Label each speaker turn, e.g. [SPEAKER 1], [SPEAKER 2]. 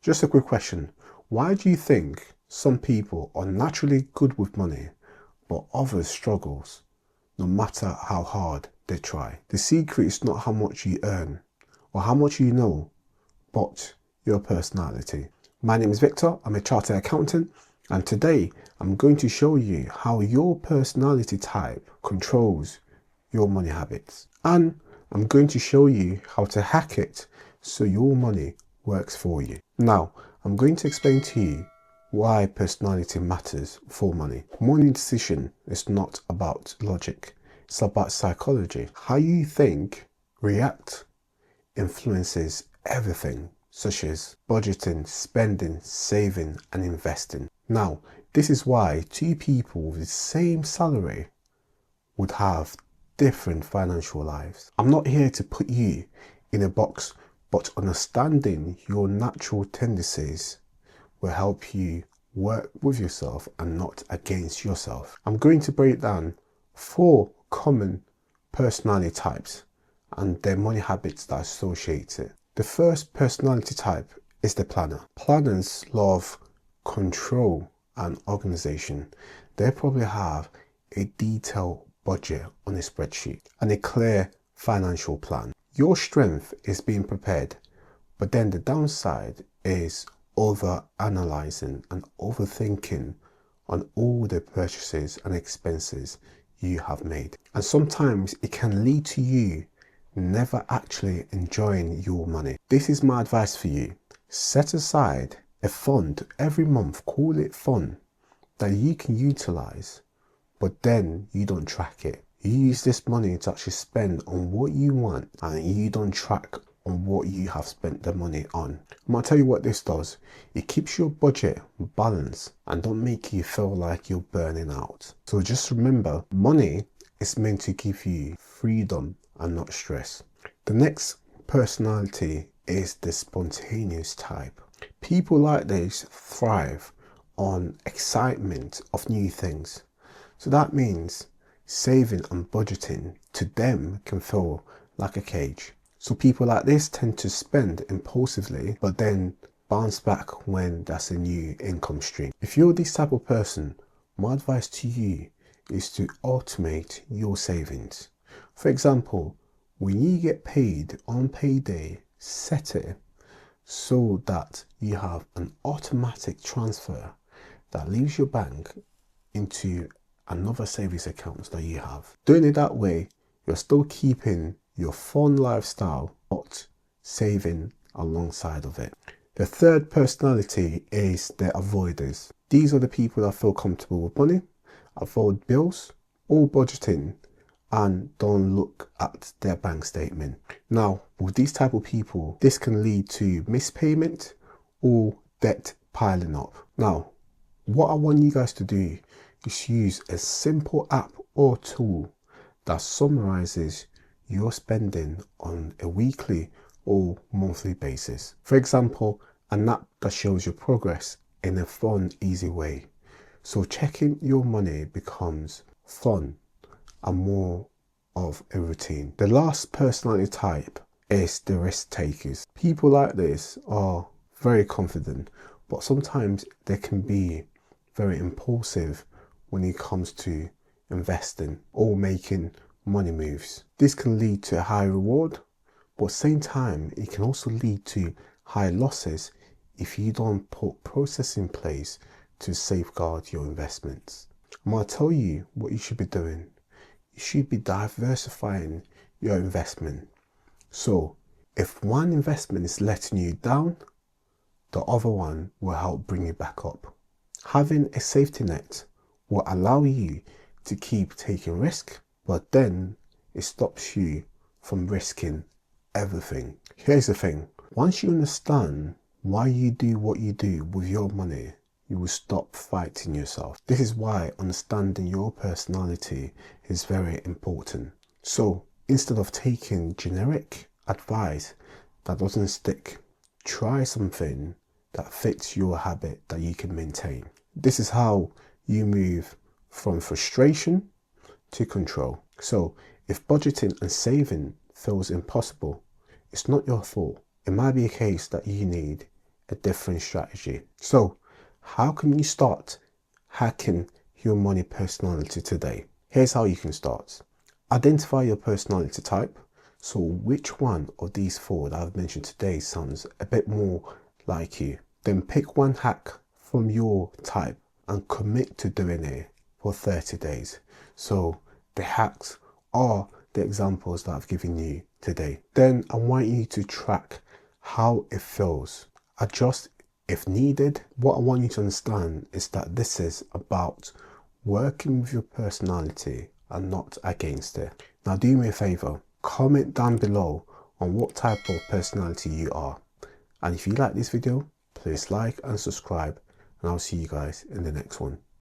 [SPEAKER 1] Just a quick question. Why do you think some people are naturally good with money, but others struggles no matter how hard they try? The secret is not how much you earn or how much you know, but your personality. My name is Victor, I'm a chartered accountant, and today I'm going to show you how your personality type controls your money habits. And I'm going to show you how to hack it so your money works for you. Now, I'm going to explain to you why personality matters for money. Money decision is not about logic, it's about psychology. How you think, react, influences everything, such as budgeting, spending, saving, and investing. Now, this is why two people with the same salary would have different financial lives. I'm not here to put you in a box, but understanding your natural tendencies will help you work with yourself and not against yourself. I'm going to break down 4 common personality types and their money habits that associate it. The first personality type is the planner. Planners love control and organization. They probably have a detailed budget on a spreadsheet and a clear financial plan. Your strength is being prepared, but then the downside is over analyzing and overthinking on all the purchases and expenses you have made. And sometimes it can lead to you never actually enjoying your money. This is my advice for you. Set aside a fund every month, call it fun, that you can utilize, but then you don't track it. You use this money to actually spend on what you want and you don't track on what you have spent the money on. I'm gonna tell you what this does. It keeps your budget balanced and don't make you feel like you're burning out. So just remember, money is meant to give you freedom and not stress. The next personality is the spontaneous type. People like this thrive on excitement of new things. So that means saving and budgeting to them can feel like a cage. So people like this tend to spend impulsively, but then bounce back when that's a new income stream. If you're this type of person, my advice to you is to automate your savings. For example, when you get paid on payday, set it so that you have an automatic transfer that leaves your bank into another savings account that you have. Doing it that way, you're still keeping your fun lifestyle, but saving alongside of it. The third personality is the avoiders. These are the people that feel comfortable with money, avoid bills or budgeting, and don't look at their bank statement. Now, with these type of people, this can lead to missed payment or debt piling up. Now, what I want you guys to do is use a simple app or tool that summarizes your spending on a weekly or monthly basis. For example, an app that shows your progress in a fun, easy way. So checking your money becomes fun and more of a routine. The last personality type is the risk takers. People like this are very confident, but sometimes they can be very impulsive when it comes to investing or making money moves. This can lead to a high reward, but at the same time, it can also lead to high losses if you don't put process in place to safeguard your investments. I'm going to tell you what you should be doing. You should be diversifying your investment. So if one investment is letting you down, the other one will help bring you back up. Having a safety net will allow you to keep taking risk, but then it stops you from risking everything. Here's the thing. Once you understand why you do what you do with your money, you will stop fighting yourself. This is why understanding your personality is very important. So instead of taking generic advice that doesn't stick, try something that fits your habit that you can maintain. This is how you move from frustration to control. So if budgeting and saving feels impossible, it's not your fault. It might be a case that you need a different strategy. So how can you start hacking your money personality today? Here's how you can start. Identify your personality type. So which one of these four that I've mentioned today sounds a bit more like you? Then pick one hack from your type and commit to doing it for 30 days. So the hacks are the examples that I've given you today. Then I want you to track how it feels. Adjust if needed. What I want you to understand is that this is about working with your personality and not against it. Now do me a favor, comment down below on what type of personality you are. And if you like this video, please like and subscribe, and I'll see you guys in the next one.